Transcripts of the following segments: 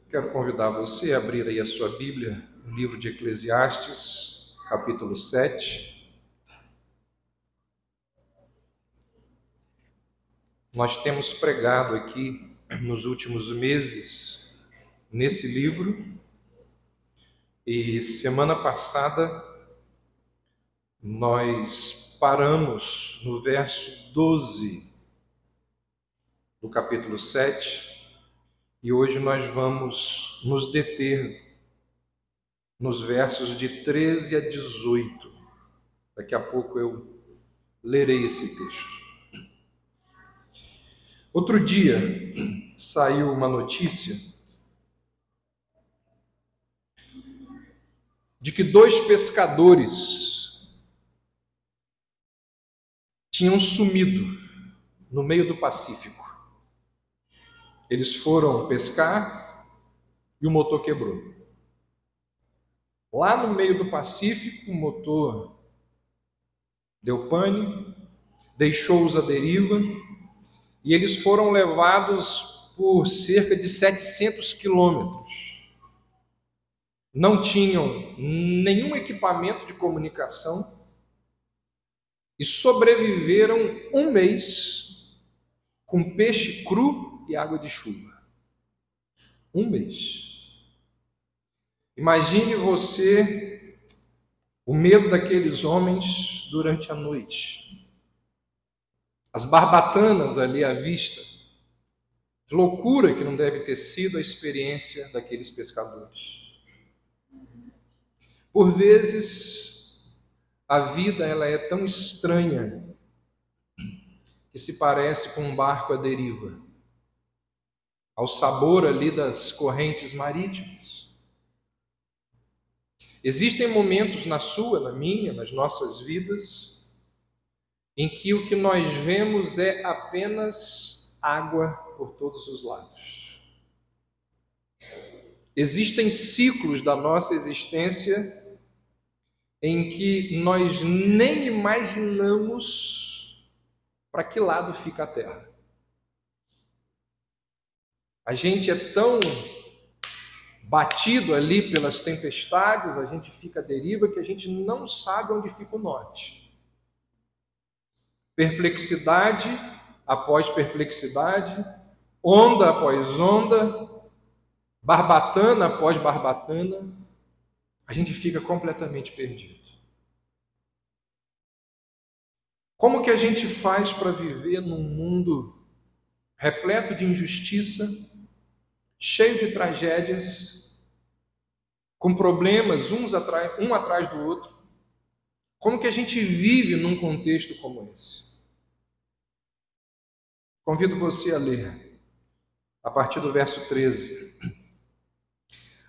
Quero convidar você a abrir aí a sua Bíblia, no livro de Eclesiastes, capítulo 7. Nós temos pregado aqui nos últimos meses nesse livro e semana passada nós paramos no verso 12 do capítulo 7 e hoje nós vamos nos deter nos versos de 13 a 18. Daqui a pouco eu lerei esse texto. Outro dia saiu uma notícia de que 2 pescadores tinham sumido no meio do Pacífico. Eles foram pescar e o motor quebrou. Lá no meio do Pacífico, o motor deu pane, deixou-os à deriva e eles foram levados por cerca de 700 quilômetros. Não tinham nenhum equipamento de comunicação e sobreviveram um mês com peixe cru e água de chuva. Um mês. Imagine você o medo daqueles homens durante a noite. As barbatanas ali à vista. Que loucura que não deve ter sido a experiência daqueles pescadores. Por vezes, a vida ela é tão estranha que se parece com um barco à deriva, ao sabor ali das correntes marítimas. Existem momentos na sua, na minha, nas nossas vidas, em que o que nós vemos é apenas água por todos os lados. Existem ciclos da nossa existência em que nós nem imaginamos para que lado fica a Terra. A gente é tão batido ali pelas tempestades, a gente fica à deriva que a gente não sabe onde fica o norte. Perplexidade após perplexidade, onda após onda, barbatana após barbatana, a gente fica completamente perdido. Como que a gente faz para viver num mundo repleto de injustiça, cheio de tragédias, com problemas um atrás do outro? Como que a gente vive num contexto como esse? Convido você a ler, a partir do verso 13.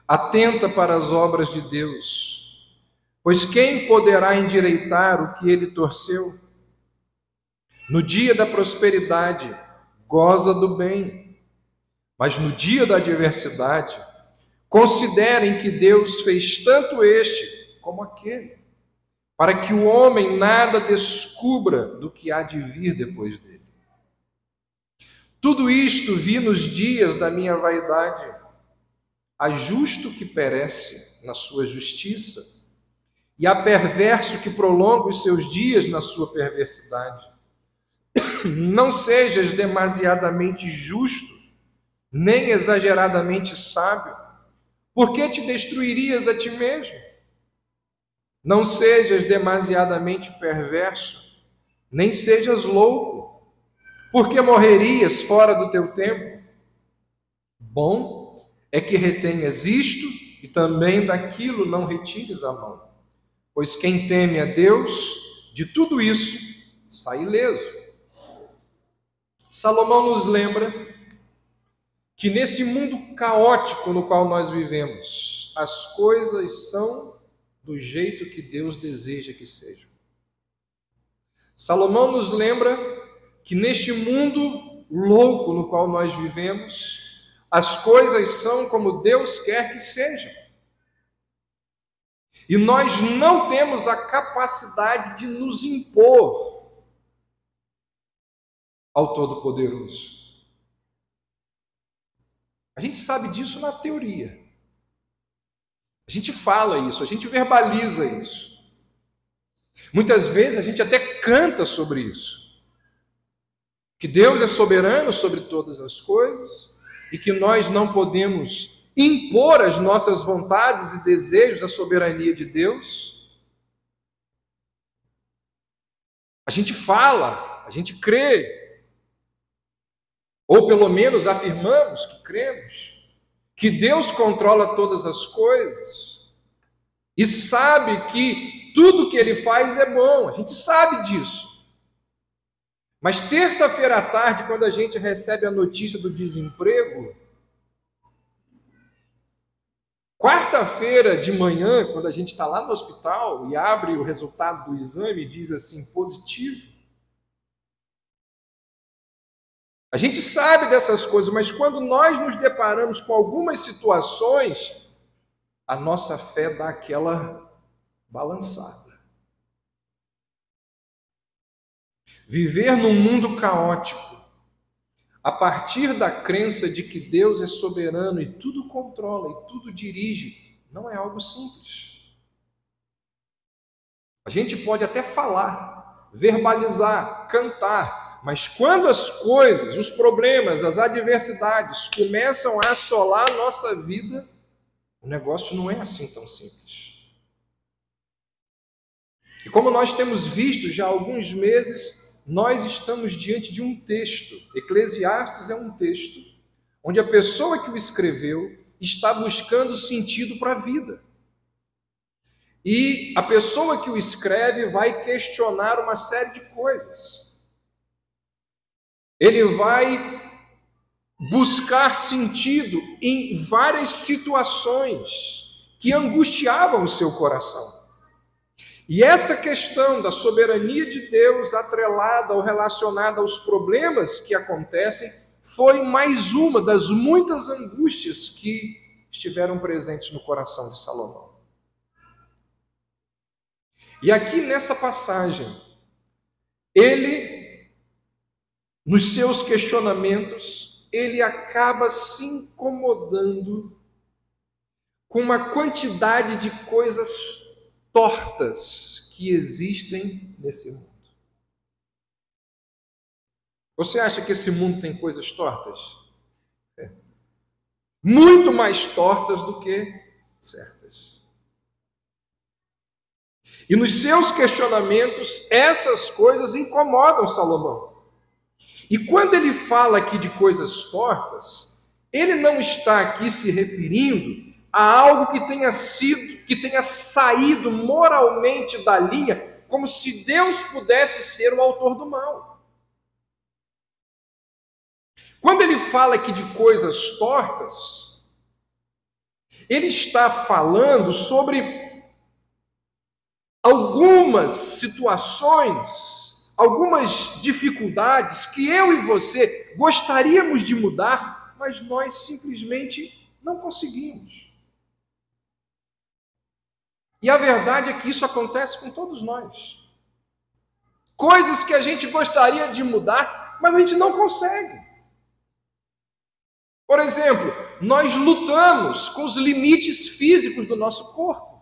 Atenta para as obras de Deus, pois quem poderá endireitar o que ele torceu? No dia da prosperidade, goza do bem, mas no dia da adversidade, considerem que Deus fez tanto este como aquele, para que o homem nada descubra do que há de vir depois dele. Tudo isto vi nos dias da minha vaidade. Há justo que perece na sua justiça, e há perverso que prolonga os seus dias na sua perversidade. Não sejas demasiadamente justo, nem exageradamente sábio, porque te destruirias a ti mesmo. Não sejas demasiadamente perverso, nem sejas louco, porque morrerias fora do teu tempo. Bom é que retenhas isto e também daquilo não retires a mão, pois quem teme a Deus, de tudo isso sai ileso. Salomão nos lembra que nesse mundo caótico no qual nós vivemos, as coisas são do jeito que Deus deseja que sejam. Salomão nos lembra que neste mundo louco no qual nós vivemos, as coisas são como Deus quer que sejam. E nós não temos a capacidade de nos impor ao Todo-Poderoso. A gente sabe disso na teoria. A gente fala isso, a gente verbaliza isso. Muitas vezes a gente até canta sobre isso. Que Deus é soberano sobre todas as coisas e que nós não podemos impor as nossas vontades e desejos à soberania de Deus. A gente fala, a gente crê, ou pelo menos afirmamos que cremos, que Deus controla todas as coisas e sabe que tudo que Ele faz é bom, a gente sabe disso. Mas terça-feira à tarde, quando a gente recebe a notícia do desemprego, quarta-feira de manhã, quando a gente está lá no hospital e abre o resultado do exame e diz assim, positivo, a gente sabe dessas coisas, mas quando nós nos deparamos com algumas situações, a nossa fé dá aquela balançada. Viver num mundo caótico, a partir da crença de que Deus é soberano e tudo controla e tudo dirige, não é algo simples. A gente pode até falar, verbalizar, cantar, mas quando as coisas, os problemas, as adversidades começam a assolar a nossa vida, o negócio não é assim tão simples. E como nós temos visto já há alguns meses, nós estamos diante de um texto, Eclesiastes é um texto, onde a pessoa que o escreveu está buscando sentido para a vida. E a pessoa que o escreve vai questionar uma série de coisas. Ele vai buscar sentido em várias situações que angustiavam o seu coração. E essa questão da soberania de Deus atrelada ou relacionada aos problemas que acontecem foi mais uma das muitas angústias que estiveram presentes no coração de Salomão. E aqui nessa passagem, ele, nos seus questionamentos, ele acaba se incomodando com uma quantidade de coisas tortas que existem nesse mundo. Você acha que esse mundo tem coisas tortas? É. Muito mais tortas do que certas. E nos seus questionamentos, essas coisas incomodam Salomão. E quando ele fala aqui de coisas tortas, ele não está aqui se referindo a algo que tenha saído moralmente da linha, como se Deus pudesse ser o autor do mal. Quando ele fala aqui de coisas tortas, ele está falando sobre algumas situações, algumas dificuldades que eu e você gostaríamos de mudar, mas nós simplesmente não conseguimos. E a verdade é que isso acontece com todos nós. Coisas que a gente gostaria de mudar, mas a gente não consegue. Por exemplo, nós lutamos com os limites físicos do nosso corpo.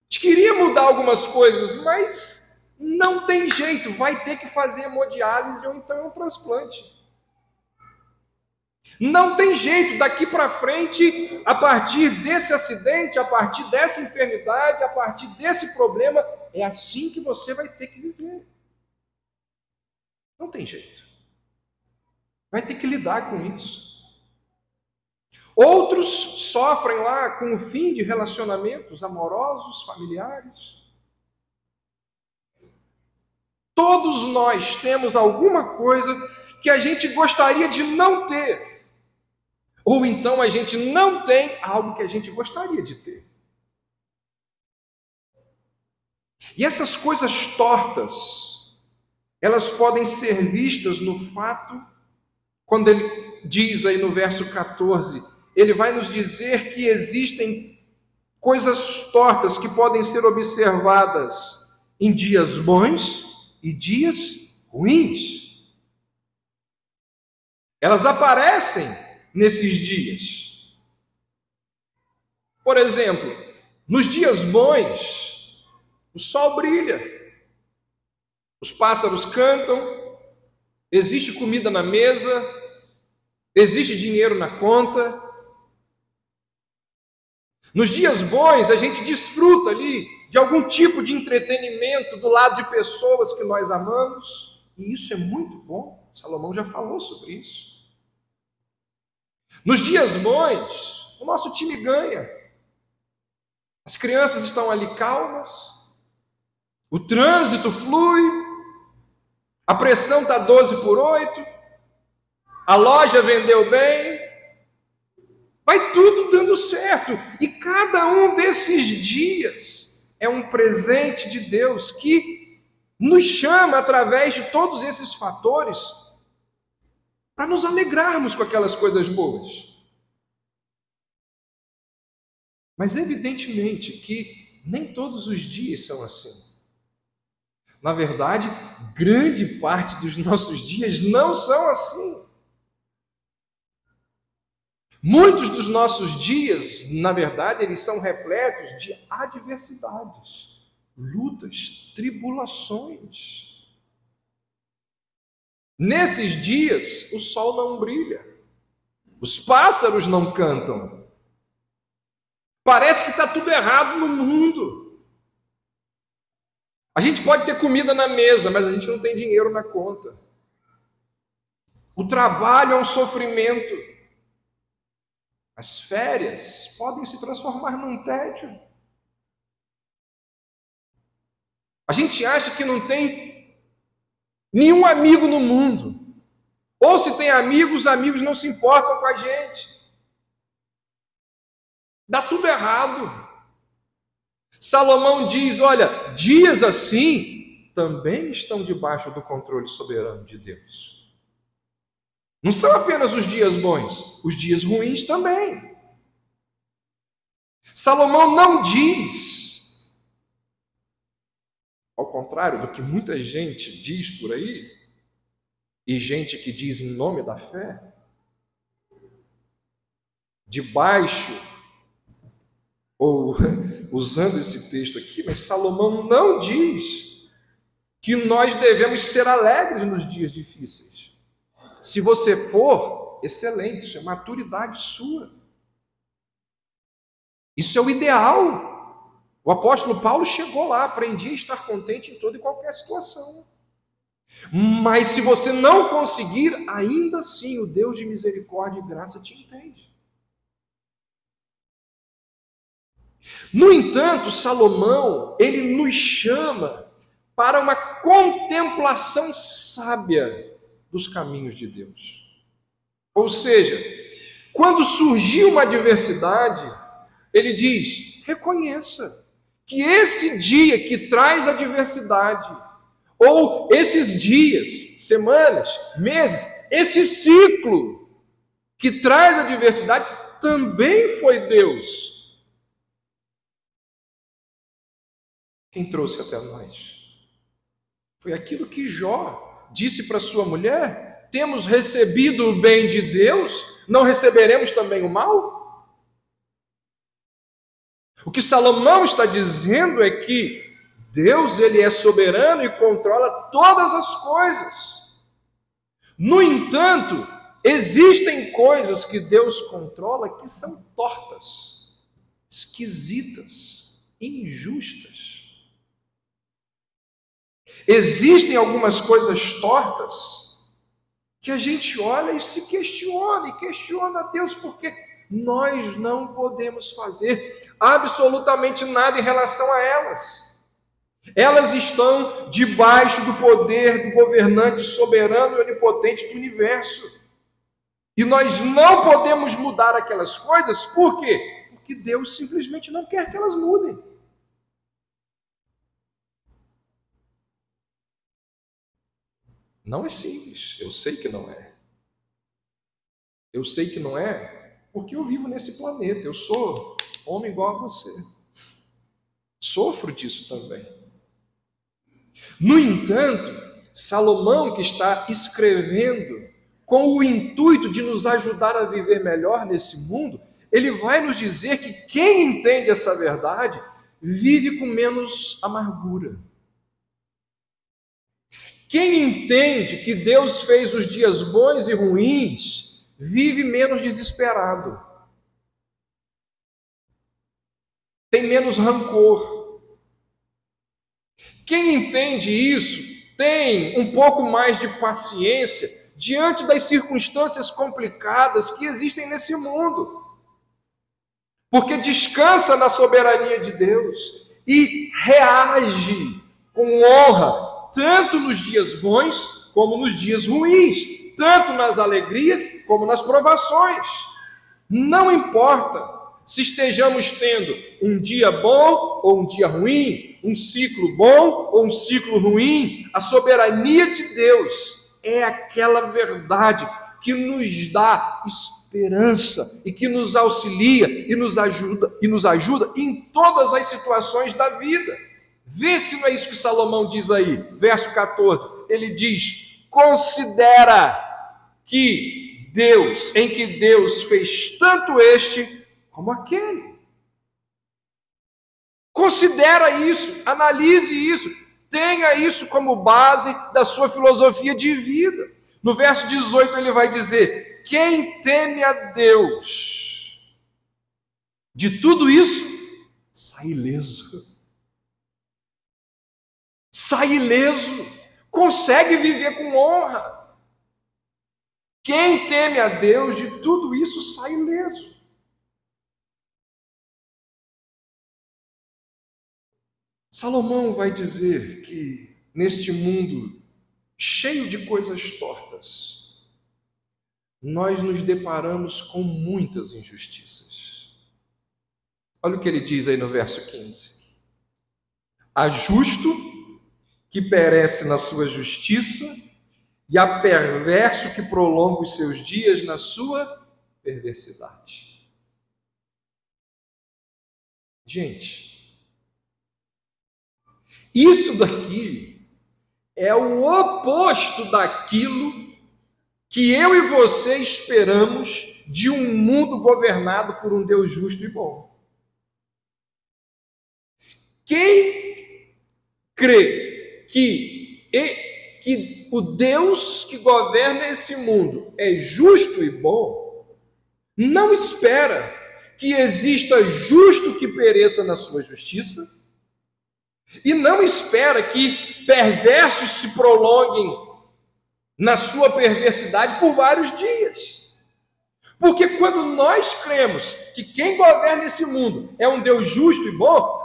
A gente queria mudar algumas coisas, mas não tem jeito, vai ter que fazer hemodiálise ou então um transplante. Não tem jeito, daqui para frente, a partir desse acidente, a partir dessa enfermidade, a partir desse problema, é assim que você vai ter que viver. Não tem jeito. Vai ter que lidar com isso. Outros sofrem lá com o fim de relacionamentos amorosos, familiares. Todos nós temos alguma coisa que a gente gostaria de não ter. Ou então a gente não tem algo que a gente gostaria de ter. E essas coisas tortas, elas podem ser vistas no fato, quando ele diz aí no verso 14, ele vai nos dizer que existem coisas tortas que podem ser observadas em dias bons e dias ruins. Elas aparecem nesses dias. Por exemplo, nos dias bons, o sol brilha, os pássaros cantam, existe comida na mesa, existe dinheiro na conta. Nos dias bons, a gente desfruta ali de algum tipo de entretenimento do lado de pessoas que nós amamos, e isso é muito bom. Salomão já falou sobre isso. Nos dias bons, o nosso time ganha. As crianças estão ali calmas, o trânsito flui, a pressão está 12/8, a loja vendeu bem, vai tudo dando certo. E cada um desses dias é um presente de Deus que nos chama, através de todos esses fatores, para nos alegrarmos com aquelas coisas boas. Mas evidentemente que nem todos os dias são assim. Na verdade, grande parte dos nossos dias não são assim. Muitos dos nossos dias, na verdade, eles são repletos de adversidades, lutas, tribulações. Nesses dias, o sol não brilha, os pássaros não cantam. Parece que está tudo errado no mundo. A gente pode ter comida na mesa, mas a gente não tem dinheiro na conta. O trabalho é um sofrimento. As férias podem se transformar num tédio. A gente acha que não tem nenhum amigo no mundo. Ou se tem amigos, os amigos não se importam com a gente. Dá tudo errado. Salomão diz, olha, dias assim também estão debaixo do controle soberano de Deus. Não são apenas os dias bons, os dias ruins também. Salomão não diz, ao contrário do que muita gente diz por aí, e gente que diz em nome da fé, debaixo, ou usando esse texto aqui, mas Salomão não diz que nós devemos ser alegres nos dias difíceis. Se você for, excelente, isso é maturidade sua. Isso é o ideal. O apóstolo Paulo chegou lá, aprendi a estar contente em toda e qualquer situação. Mas se você não conseguir, ainda assim o Deus de misericórdia e graça te entende. No entanto, Salomão, ele nos chama para uma contemplação sábia dos caminhos de Deus. Ou seja, quando surgiu uma adversidade, ele diz, reconheça que esse dia que traz adversidade, ou esses dias, semanas, meses, esse ciclo que traz adversidade, também foi Deus quem trouxe até nós. Foi aquilo que Jó disse para sua mulher, temos recebido o bem de Deus, não receberemos também o mal? O que Salomão está dizendo é que Deus, ele é soberano e controla todas as coisas. No entanto, existem coisas que Deus controla que são tortas, esquisitas, injustas. Existem algumas coisas tortas que a gente olha e se questiona, e questiona a Deus, porque nós não podemos fazer absolutamente nada em relação a elas. Elas estão debaixo do poder do governante soberano e onipotente do universo. E nós não podemos mudar aquelas coisas, por quê? Porque Deus simplesmente não quer que elas mudem. Não é simples, eu sei que não é. Eu sei que não é, porque eu vivo nesse planeta, eu sou homem igual a você. Sofro disso também. No entanto, Salomão, que está escrevendo com o intuito de nos ajudar a viver melhor nesse mundo, ele vai nos dizer que quem entende essa verdade vive com menos amargura. Quem entende que Deus fez os dias bons e ruins, vive menos desesperado. Tem menos rancor. Quem entende isso, tem um pouco mais de paciência diante das circunstâncias complicadas que existem nesse mundo. Porque descansa na soberania de Deus e reage com honra, tanto nos dias bons como nos dias ruins, tanto nas alegrias como nas provações. Não importa se estejamos tendo um dia bom ou um dia ruim, um ciclo bom ou um ciclo ruim, a soberania de Deus é aquela verdade que nos dá esperança e que nos auxilia e nos ajuda em todas as situações da vida. Vê se não é isso que Salomão diz aí, verso 14. Ele diz: considera que Deus fez tanto este como aquele. Considera isso, analise isso, tenha isso como base da sua filosofia de vida. No verso 18 ele vai dizer: quem teme a Deus, de tudo isso, sai ileso. Sai ileso, consegue viver com honra. Quem teme a Deus, de tudo isso, sai ileso. Salomão vai dizer que neste mundo cheio de coisas tortas, nós nos deparamos com muitas injustiças. Olha o que ele diz aí no verso 15. Há justo que perece na sua justiça e há perverso que prolonga os seus dias na sua perversidade. Gente, isso daqui é o oposto daquilo que eu e você esperamos de um mundo governado por um Deus justo e bom. Quem crê que o Deus que governa esse mundo é justo e bom, não espera que exista justo que pereça na sua justiça, e não espera que perversos se prolonguem na sua perversidade por vários dias. Porque quando nós cremos que quem governa esse mundo é um Deus justo e bom,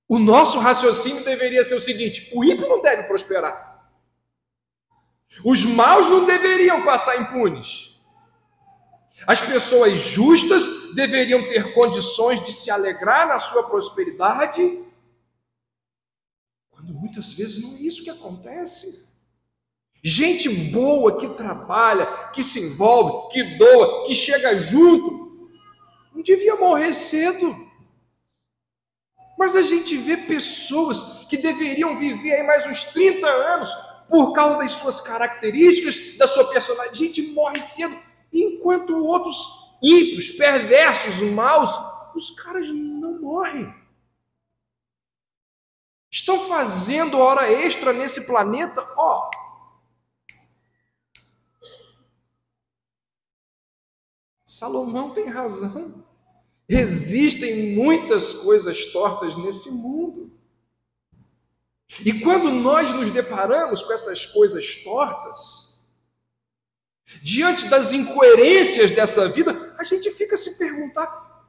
o nosso raciocínio deveria ser o seguinte: o ímpio não deve prosperar. Os maus não deveriam passar impunes. As pessoas justas deveriam ter condições de se alegrar na sua prosperidade, quando muitas vezes não é isso que acontece. Gente boa que trabalha, que se envolve, que doa, que chega junto, não devia morrer cedo. Mas a gente vê pessoas que deveriam viver aí mais uns 30 anos por causa das suas características, da sua personalidade. Gente morre cedo, enquanto outros ímpios, perversos, maus, os caras não morrem. Estão fazendo hora extra nesse planeta, ó. Salomão tem razão. Existem muitas coisas tortas nesse mundo. E quando nós nos deparamos com essas coisas tortas, diante das incoerências dessa vida, a gente fica a se perguntar: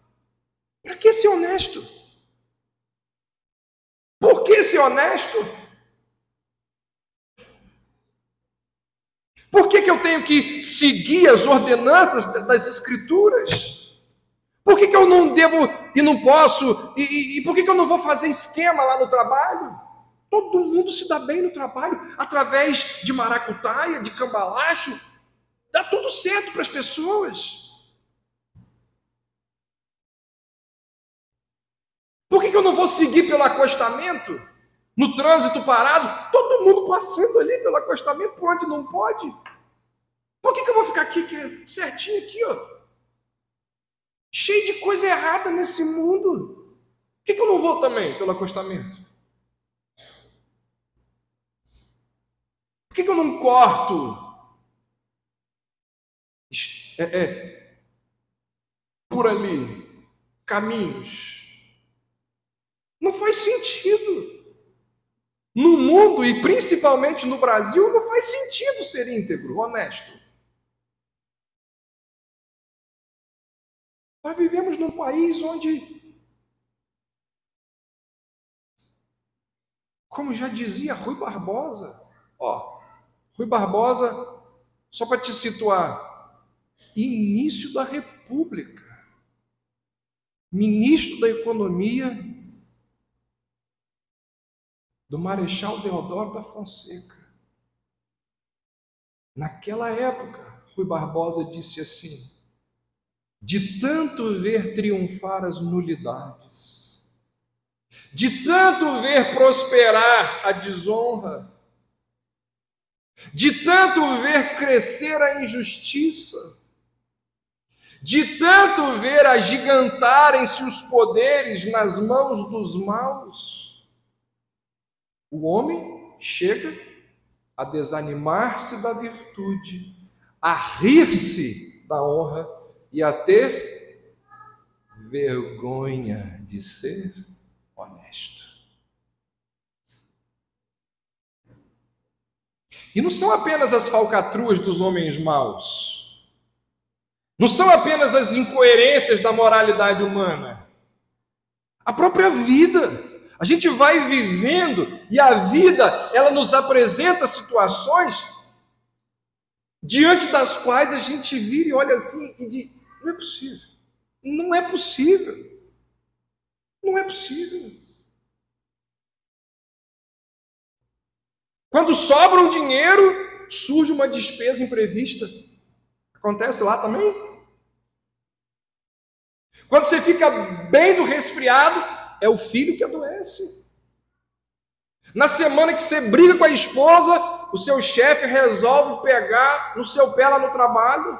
para que ser honesto? Por que ser honesto? Por que eu tenho que seguir as ordenanças das Escrituras? Por que eu não devo e não posso? E por que eu não vou fazer esquema lá no trabalho? Todo mundo se dá bem no trabalho, através de maracutaia, de cambalacho. Dá tudo certo para as pessoas. Por que eu não vou seguir pelo acostamento? No trânsito parado, todo mundo passando ali pelo acostamento por onde não pode. Por que eu vou ficar aqui certinho aqui, ó? Cheio de coisa errada nesse mundo. Por que eu não vou também pelo acostamento? Por que eu não corto por ali caminhos? Não faz sentido. No mundo e principalmente no Brasil, não faz sentido ser íntegro, honesto. Nós vivemos num país onde, como já dizia Rui Barbosa, Rui Barbosa, só para te situar, início da República, ministro da Economia do Marechal Deodoro da Fonseca. Naquela época, Rui Barbosa disse assim: de tanto ver triunfar as nulidades, de tanto ver prosperar a desonra, de tanto ver crescer a injustiça, de tanto ver agigantarem-se os poderes nas mãos dos maus, o homem chega a desanimar-se da virtude, a rir-se da honra e a ter vergonha de ser honesto. E não são apenas as falcatruas dos homens maus, não são apenas as incoerências da moralidade humana, a própria vida. A gente vai vivendo e a vida, ela nos apresenta situações diante das quais a gente vira e olha assim e diz: não é possível, não é possível, não é possível. Quando sobra um dinheiro, surge uma despesa imprevista. Acontece lá também? Quando você fica bem do resfriado, é o filho que adoece. Na semana que você briga com a esposa, o seu chefe resolve pegar no seu pé lá no trabalho.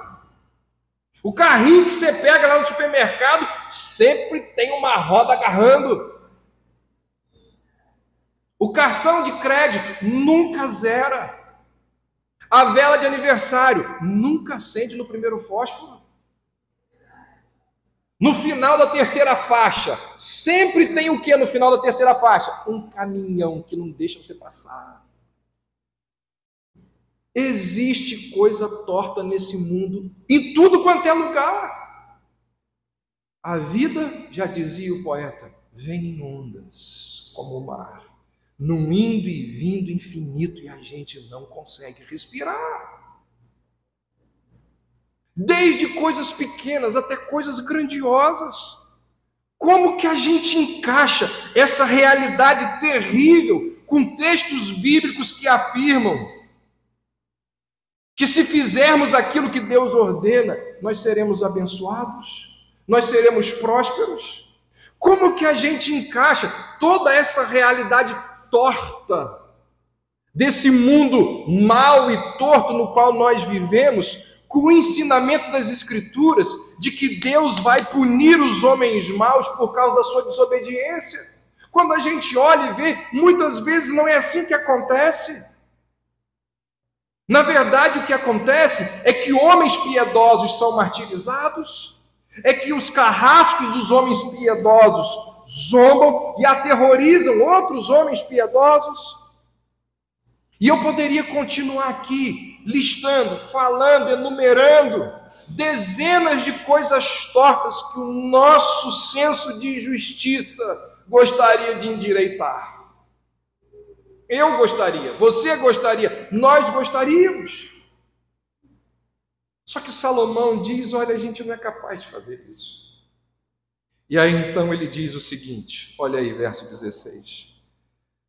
O carrinho que você pega lá no supermercado sempre tem uma roda agarrando. O cartão de crédito nunca zera. A vela de aniversário nunca acende no primeiro fósforo. No final da terceira faixa, sempre tem o que no final da terceira faixa? Um caminhão que não deixa você passar. Existe coisa torta nesse mundo, em tudo quanto é lugar. A vida, já dizia o poeta, vem em ondas, como o mar, num indo e vindo infinito, e a gente não consegue respirar. Desde coisas pequenas até coisas grandiosas. Como que a gente encaixa essa realidade terrível com textos bíblicos que afirmam que se fizermos aquilo que Deus ordena, nós seremos abençoados, nós seremos prósperos? Como que a gente encaixa toda essa realidade torta desse mundo mau e torto no qual nós vivemos, com o ensinamento das Escrituras de que Deus vai punir os homens maus por causa da sua desobediência? Quando a gente olha e vê, muitas vezes não é assim que acontece. Na verdade, o que acontece é que homens piedosos são martirizados, é que os carrascos dos homens piedosos zombam e aterrorizam outros homens piedosos. E eu poderia continuar aqui, listando, falando, enumerando dezenas de coisas tortas que o nosso senso de justiça gostaria de endireitar. Eu gostaria, você gostaria, nós gostaríamos. Só que Salomão diz: olha, a gente não é capaz de fazer isso. E aí então ele diz o seguinte, olha aí, verso 16.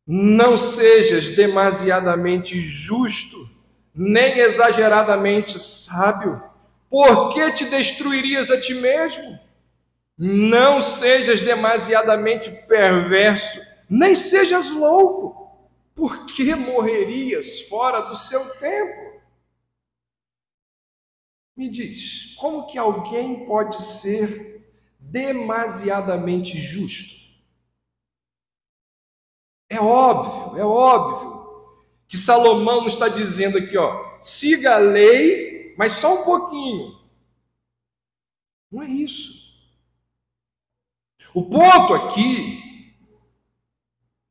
Não sejas demasiadamente justo, nem exageradamente sábio, porque te destruirias a ti mesmo. Não sejas demasiadamente perverso, nem sejas louco, porque morrerias fora do seu tempo. Me diz, como que alguém pode ser demasiadamente justo? É óbvio que Salomão está dizendo aqui, ó, siga a lei, mas só um pouquinho. Não é isso. O ponto aqui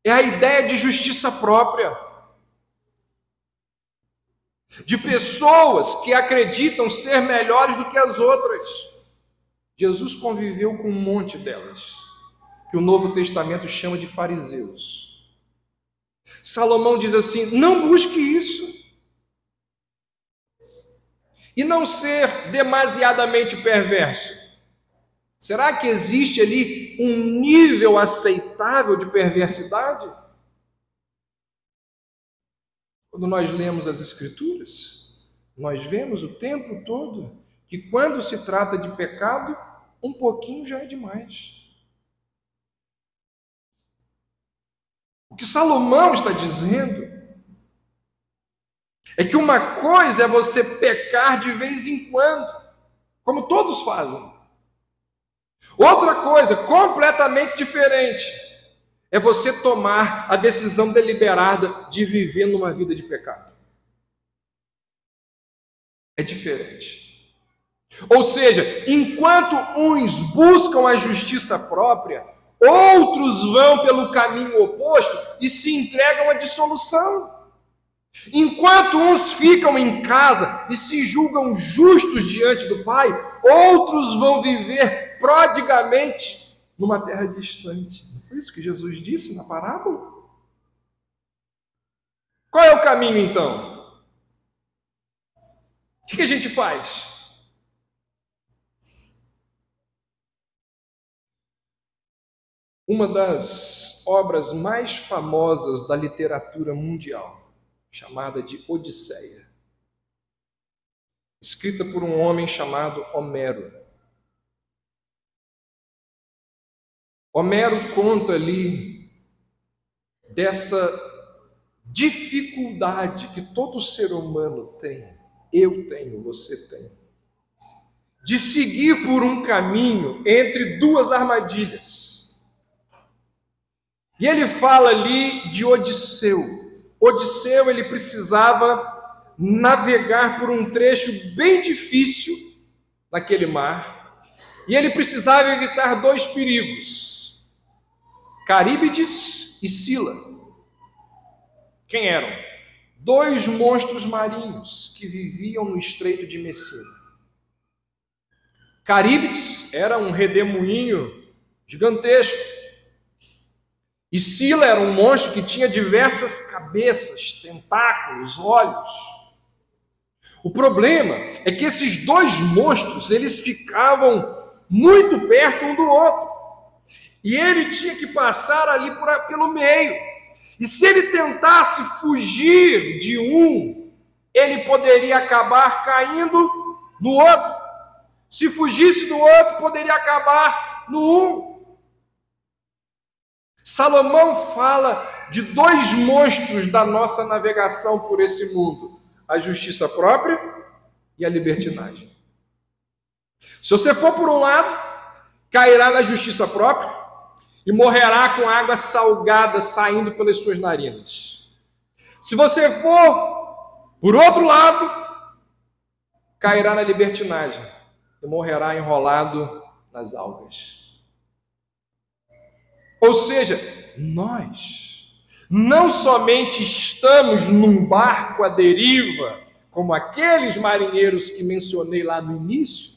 é a ideia de justiça própria. De pessoas que acreditam ser melhores do que as outras. Jesus conviveu com um monte delas, que o Novo Testamento chama de fariseus. Salomão diz assim: não busque isso. E não ser demasiadamente perverso. Será que existe ali um nível aceitável de perversidade? Quando nós lemos as Escrituras, nós vemos o tempo todo que quando se trata de pecado, um pouquinho já é demais. O que Salomão está dizendo é que uma coisa é você pecar de vez em quando, como todos fazem. Outra coisa, completamente diferente, é você tomar a decisão deliberada de viver numa vida de pecado. É diferente. Ou seja, enquanto uns buscam a justiça própria, outros vão pelo caminho oposto e se entregam à dissolução. Enquanto uns ficam em casa e se julgam justos diante do Pai, outros vão viver prodigamente numa terra distante. Não foi isso que Jesus disse na parábola? Qual é o caminho então? O que a gente faz? Uma das obras mais famosas da literatura mundial, chamada de Odisseia, escrita por um homem chamado Homero. Homero conta ali dessa dificuldade que todo ser humano tem, eu tenho, você tem, de seguir por um caminho entre duas armadilhas. E ele fala ali de Odisseu. Odisseu, ele precisava navegar por um trecho bem difícil naquele mar, e ele precisava evitar dois perigos: Caríbides e Sila. Quem eram? Dois monstros marinhos que viviam no Estreito de Messina. Caríbides era um redemoinho gigantesco, e Sila era um monstro que tinha diversas cabeças, tentáculos, olhos. O problema é que esses dois monstros, eles ficavam muito perto um do outro. E ele tinha que passar ali pelo meio. E se ele tentasse fugir de um, ele poderia acabar caindo no outro. Se fugisse do outro, poderia acabar no um. Salomão fala de dois monstros da nossa navegação por esse mundo: a justiça própria e a libertinagem. Se você for por um lado, cairá na justiça própria e morrerá com água salgada saindo pelas suas narinas. Se você for por outro lado, cairá na libertinagem e morrerá enrolado nas algas. Ou seja, nós não somente estamos num barco à deriva, como aqueles marinheiros que mencionei lá no início,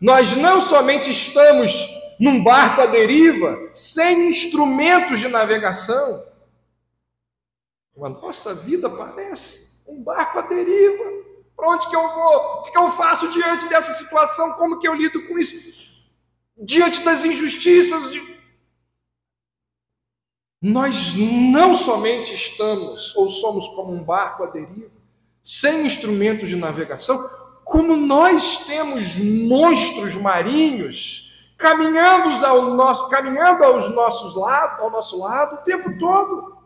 nós não somente estamos num barco à deriva, sem instrumentos de navegação, como a nossa vida parece um barco à deriva. Para onde que eu vou? O que eu faço diante dessa situação? Como que eu lido com isso? Diante das injustiças Nós não somente estamos ou somos como um barco à deriva, sem instrumentos de navegação, como nós temos monstros marinhos caminhando ao nosso lado o tempo todo.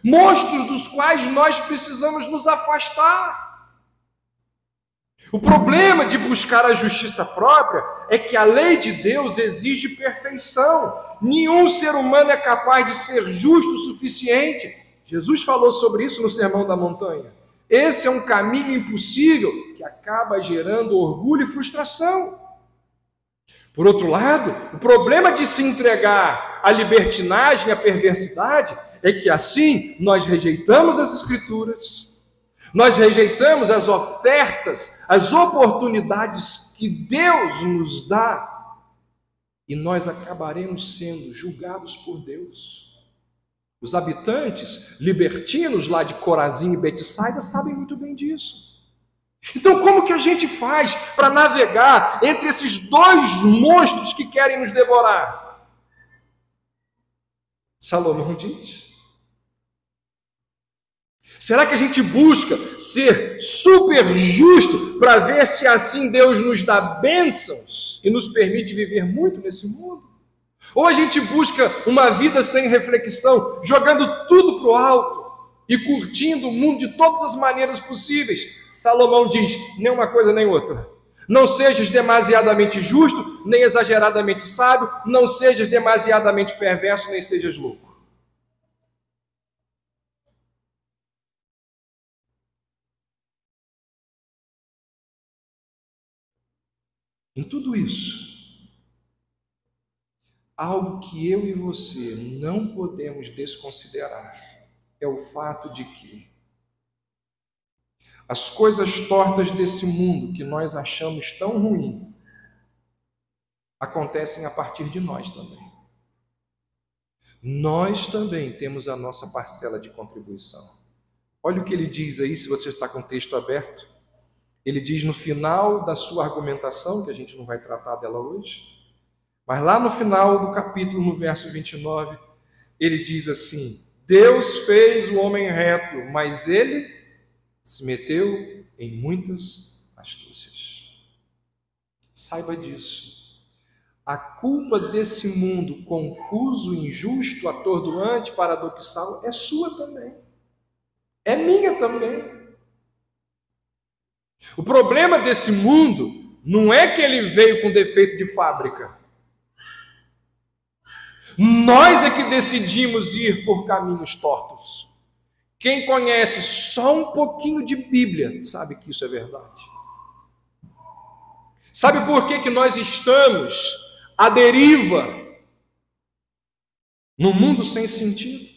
Monstros dos quais nós precisamos nos afastar. O problema de buscar a justiça própria é que a lei de Deus exige perfeição. Nenhum ser humano é capaz de ser justo o suficiente. Jesus falou sobre isso no Sermão da Montanha. Esse é um caminho impossível que acaba gerando orgulho e frustração. Por outro lado, o problema de se entregar à libertinagem e à perversidade é que assim nós rejeitamos as Escrituras, nós rejeitamos as ofertas, as oportunidades que Deus nos dá e nós acabaremos sendo julgados por Deus. Os habitantes libertinos lá de Corazim e Betsaida sabem muito bem disso. Então, como que a gente faz para navegar entre esses dois monstros que querem nos devorar? Salomão diz: será que a gente busca ser super justo para ver se assim Deus nos dá bênçãos e nos permite viver muito nesse mundo? Ou a gente busca uma vida sem reflexão, jogando tudo para o alto e curtindo o mundo de todas as maneiras possíveis? Salomão diz: nem uma coisa nem outra. Não sejas demasiadamente justo, nem exageradamente sábio, não sejas demasiadamente perverso, nem sejas louco. Em tudo isso, algo que eu e você não podemos desconsiderar é o fato de que as coisas tortas desse mundo que nós achamos tão ruim acontecem a partir de nós também. Nós também temos a nossa parcela de contribuição. Olha o que ele diz aí, se você está com o texto aberto. Ele diz no final da sua argumentação, que a gente não vai tratar dela hoje, mas lá no final do capítulo, no verso 29, ele diz assim: Deus fez o homem reto, mas ele se meteu em muitas astúcias. Saiba disso. A culpa desse mundo confuso, injusto, atordoante, paradoxal é sua também. É minha também. O problema desse mundo não é que ele veio com defeito de fábrica. Nós é que decidimos ir por caminhos tortos. Quem conhece só um pouquinho de Bíblia sabe que isso é verdade. Sabe por que nós estamos à deriva num mundo sem sentido?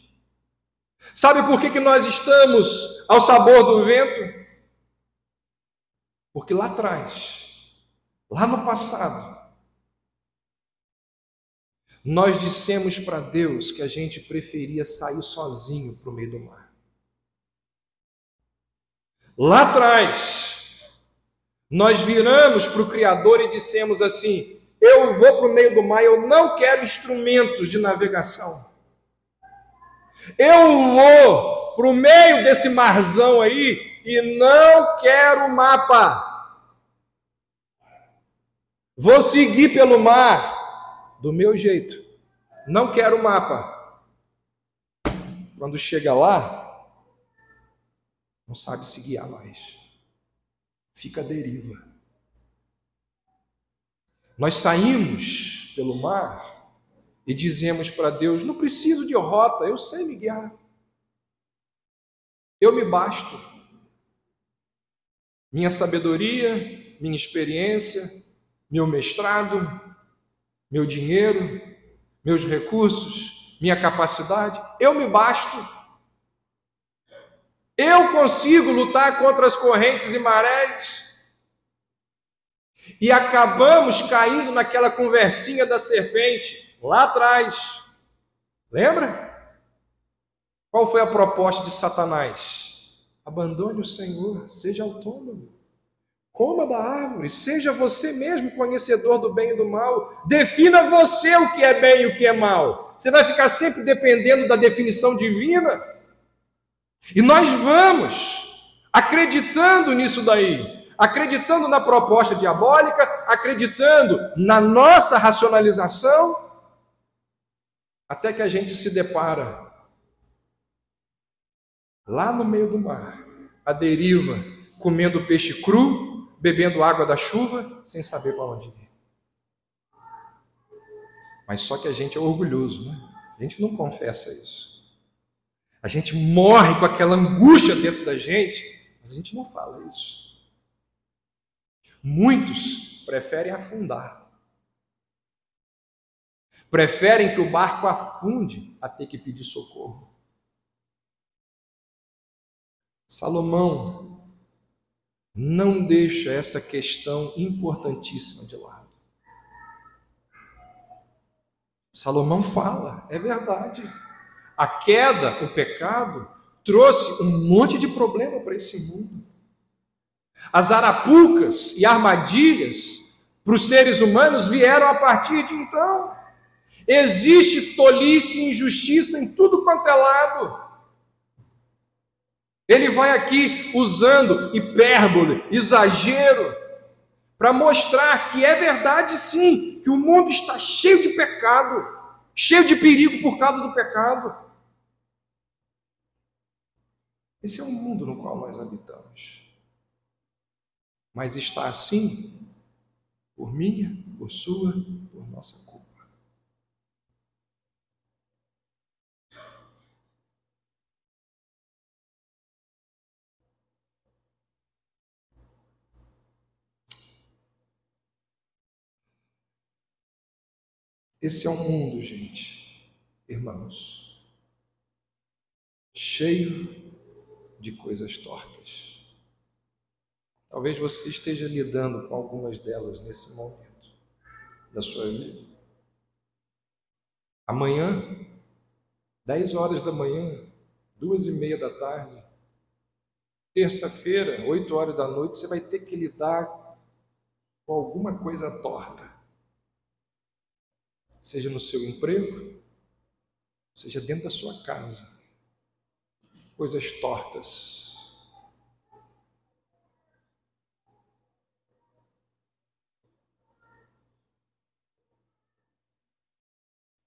Sabe por que nós estamos ao sabor do vento? Porque lá atrás, lá no passado, nós dissemos para Deus que a gente preferia sair sozinho para o meio do mar. Lá atrás, nós viramos para o Criador e dissemos assim: eu vou para o meio do mar, eu não quero instrumentos de navegação. Eu vou para o meio desse marzão aí e não quero mapa. Vou seguir pelo mar do meu jeito. Não quero mapa. Quando chega lá, não sabe se guiar mais. Fica à deriva. Nós saímos pelo mar e dizemos para Deus: não preciso de rota, eu sei me guiar. Eu me basto. Minha sabedoria, minha experiência, meu mestrado, meu dinheiro, meus recursos, minha capacidade, eu me basto. Eu consigo lutar contra as correntes e marés. E acabamos caindo naquela conversinha da serpente, lá atrás. Lembra? Qual foi a proposta de Satanás? Abandone o Senhor, seja autônomo. Coma da árvore, seja você mesmo conhecedor do bem e do mal. Defina você o que é bem e o que é mal. Você vai ficar sempre dependendo da definição divina? E nós vamos acreditando nisso daí, acreditando na proposta diabólica, acreditando na nossa racionalização, até que a gente se depara lá no meio do mar, à deriva, comendo peixe cru, bebendo água da chuva, sem saber para onde ir. Mas só que a gente é orgulhoso, né? A gente não confessa isso. A gente morre com aquela angústia dentro da gente, mas a gente não fala isso. Muitos preferem afundar. Preferem que o barco afunde a ter que pedir socorro. Salomão não deixa essa questão importantíssima de lado. Salomão fala, é verdade. A queda, o pecado, trouxe um monte de problema para esse mundo. As arapucas e armadilhas para os seres humanos vieram a partir de então. Existe tolice e injustiça em tudo quanto é lado. Ele vai aqui usando hipérbole, exagero, para mostrar que é verdade sim, que o mundo está cheio de pecado, cheio de perigo por causa do pecado. Esse é o mundo no qual nós habitamos. Mas está assim por minha, por sua, por nossa culpa. Esse é um mundo, gente, irmãos, cheio de coisas tortas. Talvez você esteja lidando com algumas delas nesse momento da sua vida. Amanhã, 10 horas da manhã, 2:30 da tarde, terça-feira, 8 horas da noite, você vai ter que lidar com alguma coisa torta. Seja no seu emprego, seja dentro da sua casa. Coisas tortas.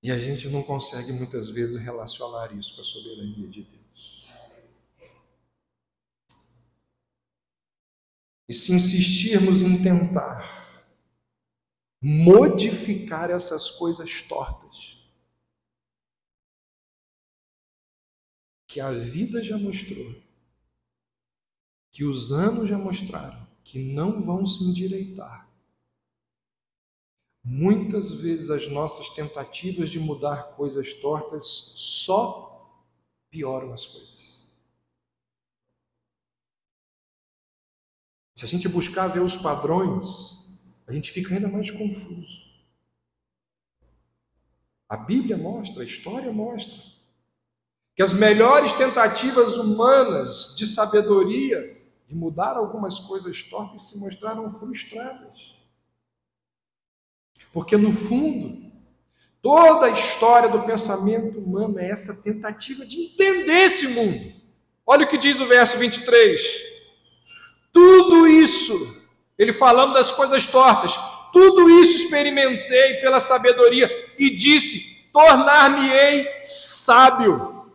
E a gente não consegue muitas vezes relacionar isso com a soberania de Deus. E se insistirmos em tentar modificar essas coisas tortas, que a vida já mostrou, que os anos já mostraram, que não vão se endireitar, muitas vezes as nossas tentativas de mudar coisas tortas só pioram as coisas. Se a gente buscar ver os padrões, a gente fica ainda mais confuso. A Bíblia mostra, a história mostra, que as melhores tentativas humanas de sabedoria, de mudar algumas coisas tortas, se mostraram frustradas. Porque, no fundo, toda a história do pensamento humano é essa tentativa de entender esse mundo. Olha o que diz o verso 23. Tudo isso, ele falando das coisas tortas, tudo isso experimentei pela sabedoria e disse, tornar-me-ei sábio.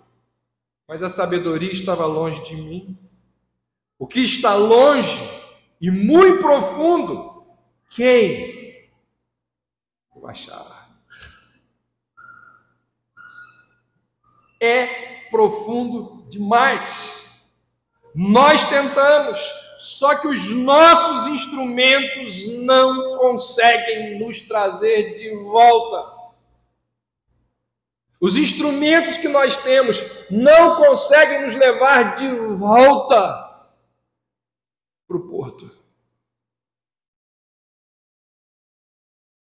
Mas a sabedoria estava longe de mim. O que está longe e muito profundo, quem o achará? É profundo demais. Nós tentamos, só que os nossos instrumentos não conseguem nos trazer de volta. Os instrumentos que nós temos não conseguem nos levar de volta para o porto.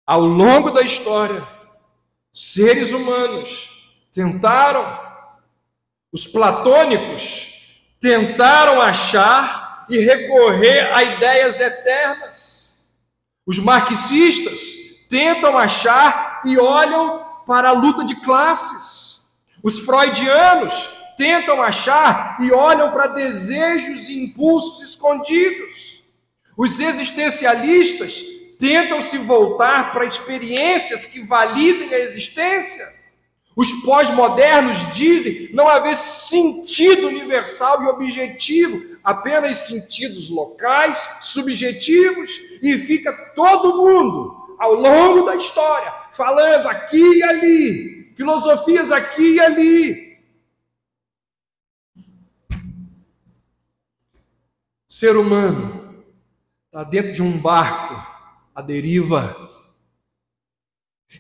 Ao longo da história, seres humanos tentaram, os platônicos tentaram achar e recorrer a ideias eternas. Os marxistas tentam achar e olham para a luta de classes. Os freudianos tentam achar e olham para desejos e impulsos escondidos. Os existencialistas tentam se voltar para experiências que validem a existência. Os pós-modernos dizem não haver sentido universal e objetivo, apenas sentidos locais, subjetivos, e fica todo mundo, ao longo da história, falando aqui e ali, filosofias aqui e ali. Ser humano está dentro de um barco à deriva.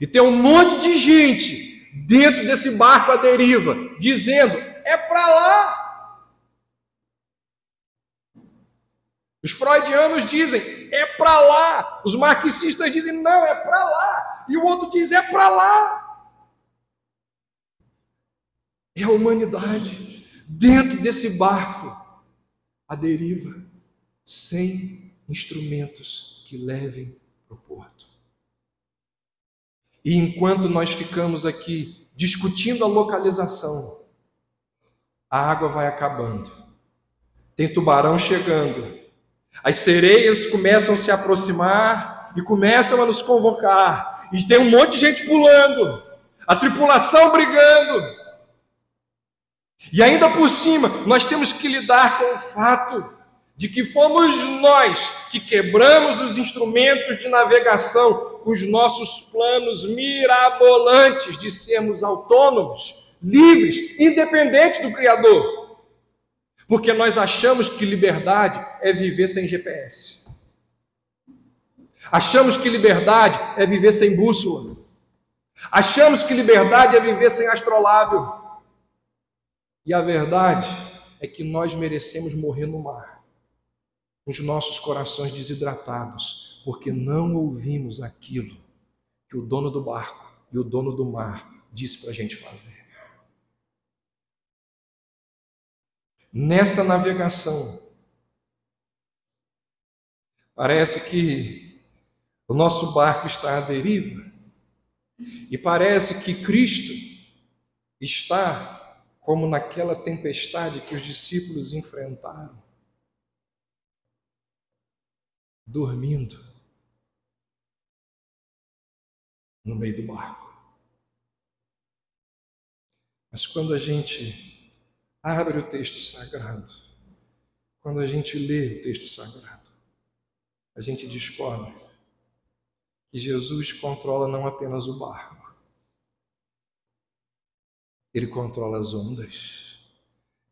E tem um monte de gente dentro desse barco à deriva, dizendo, é para lá. Os freudianos dizem, é para lá. Os marxistas dizem, não, é para lá. E o outro diz, é para lá. É a humanidade dentro desse barco à deriva, sem instrumentos que levem para o porto. E enquanto nós ficamos aqui discutindo a localização, a água vai acabando. Tem tubarão chegando. As sereias começam a se aproximar e começam a nos convocar. E tem um monte de gente pulando. A tripulação brigando. E ainda por cima, nós temos que lidar com o fato de que fomos nós que quebramos os instrumentos de navegação com os nossos planos mirabolantes de sermos autônomos, livres, independentes do Criador. Porque nós achamos que liberdade é viver sem GPS. Achamos que liberdade é viver sem bússola. Achamos que liberdade é viver sem astrolábio. E a verdade é que nós merecemos morrer no mar, com os nossos corações desidratados, porque não ouvimos aquilo que o dono do barco e o dono do mar disse para a gente fazer. Nessa navegação, parece que o nosso barco está à deriva e parece que Cristo está como naquela tempestade que os discípulos enfrentaram, dormindo no meio do barco. Mas quando a gente abre o texto sagrado, quando a gente lê o texto sagrado, a gente descobre que Jesus controla não apenas o barco, Ele controla as ondas,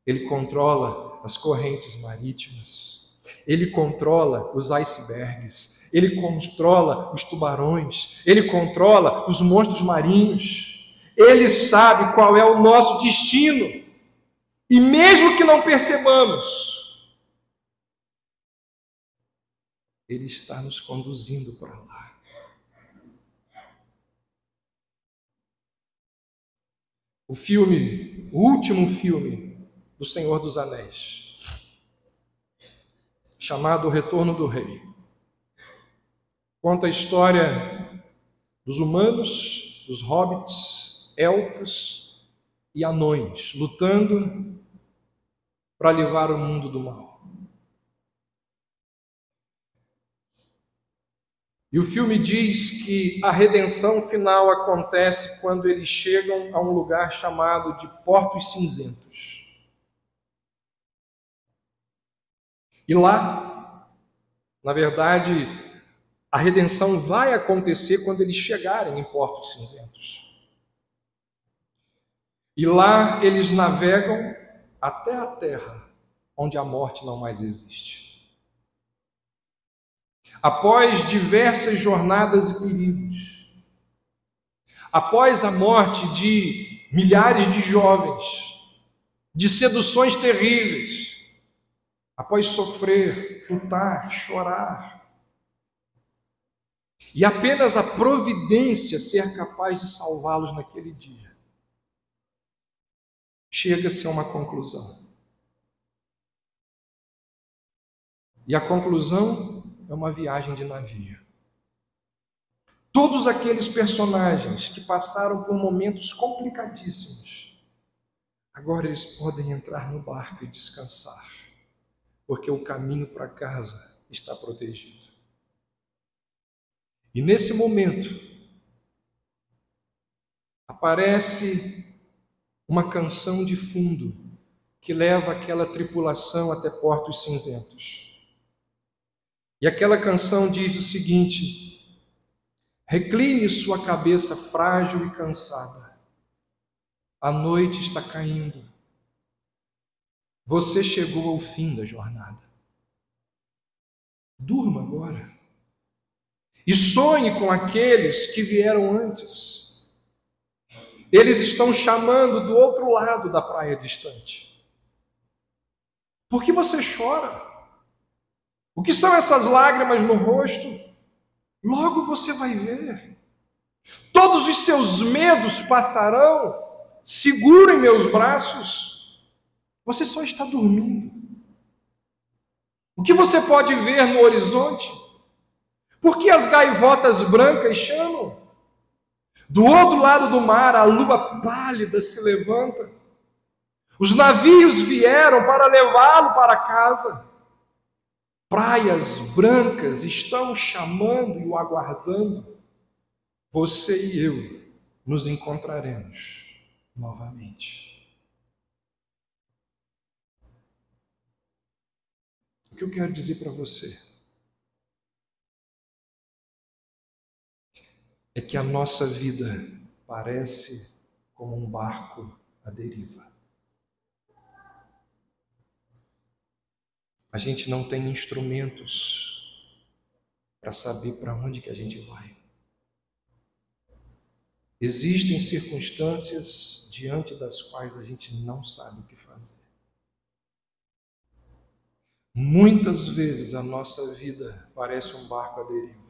Ele controla as correntes marítimas, Ele controla os icebergs, Ele controla os tubarões, Ele controla os monstros marinhos, Ele sabe qual é o nosso destino, e mesmo que não percebamos, Ele está nos conduzindo para lá. O último filme do Senhor dos Anéis, chamado O Retorno do Rei, conta a história dos humanos, dos hobbits, elfos e anões, lutando para livrar o mundo do mal. E o filme diz que a redenção final acontece quando eles chegam a um lugar chamado de Portos Cinzentos. E lá, na verdade, a redenção vai acontecer quando eles chegarem em Portos Cinzentos. E lá eles navegam até a terra, onde a morte não mais existe. Após diversas jornadas e perigos, após a morte de milhares de jovens, de seduções terríveis, após sofrer, lutar, chorar, e apenas a providência ser capaz de salvá-los naquele dia, chega-se a uma conclusão. E a conclusão é uma viagem de navio. Todos aqueles personagens que passaram por momentos complicadíssimos, agora eles podem entrar no barco e descansar, porque o caminho para casa está protegido. E nesse momento, aparece uma canção de fundo que leva aquela tripulação até Portos Cinzentos. E aquela canção diz o seguinte: recline sua cabeça frágil e cansada. A noite está caindo. Você chegou ao fim da jornada. Durma agora. E sonhe com aqueles que vieram antes. Eles estão chamando do outro lado da praia distante. Por que você chora? O que são essas lágrimas no rosto? Logo você vai ver. Todos os seus medos passarão. Segura em meus braços. Você só está dormindo. O que você pode ver no horizonte? Por que as gaivotas brancas chamam? Do outro lado do mar, a lua pálida se levanta. Os navios vieram para levá-lo para casa. Praias brancas estão chamando e o aguardando. Você e eu nos encontraremos novamente. O que eu quero dizer para você é que a nossa vida parece como um barco à deriva. A gente não tem instrumentos para saber para onde que a gente vai. Existem circunstâncias diante das quais a gente não sabe o que fazer. Muitas vezes a nossa vida parece um barco à deriva.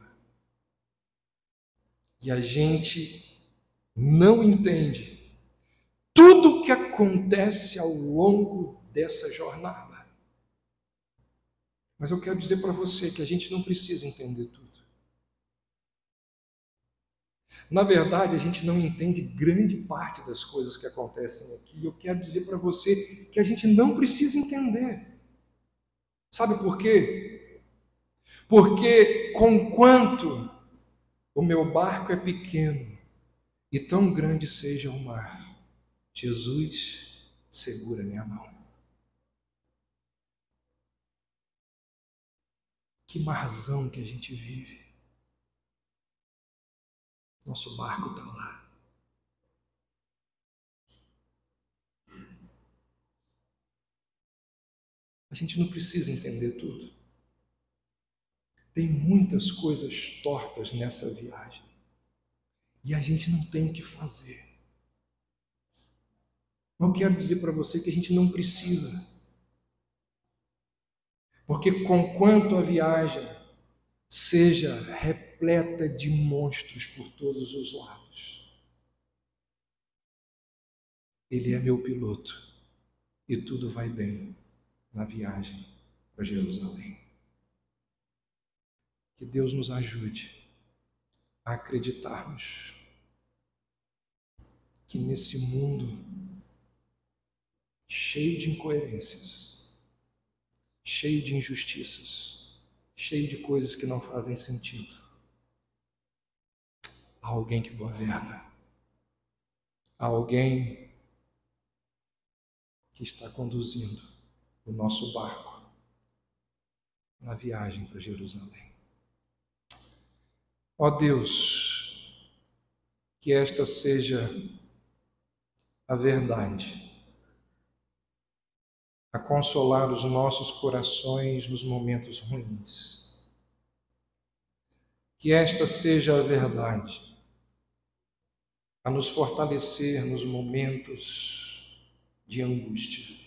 E a gente não entende tudo o que acontece ao longo dessa jornada. Mas eu quero dizer para você que a gente não precisa entender tudo. Na verdade, a gente não entende grande parte das coisas que acontecem aqui. E eu quero dizer para você que a gente não precisa entender. Sabe por quê? Porque conquanto o meu barco é pequeno e tão grande seja o mar, Jesus segura minha mão. Que marzão que a gente vive. Nosso barco está lá. A gente não precisa entender tudo. Tem muitas coisas tortas nessa viagem. E a gente não tem o que fazer. Eu quero dizer para você que a gente não precisa. Porque conquanto a viagem seja repleta de monstros por todos os lados, Ele é meu piloto e tudo vai bem na viagem para Jerusalém. Que Deus nos ajude a acreditarmos que nesse mundo cheio de incoerências, cheio de injustiças, cheio de coisas que não fazem sentido, há alguém que governa, há alguém que está conduzindo o nosso barco na viagem para Jerusalém. Ó Deus, que esta seja a verdade, a consolar os nossos corações nos momentos ruins. Que esta seja a verdade, a nos fortalecer nos momentos de angústia.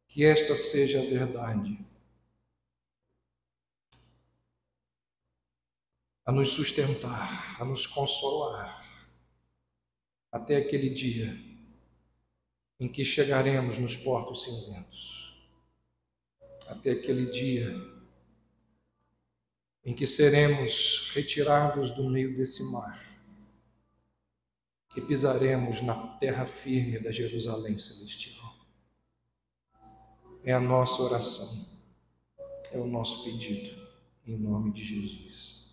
Que esta seja a verdade, a nos sustentar, a nos consolar, até aquele dia em que chegaremos nos Portos Cinzentos, até aquele dia em que seremos retirados do meio desse mar e pisaremos na terra firme da Jerusalém celestial. É a nossa oração, é o nosso pedido, em nome de Jesus.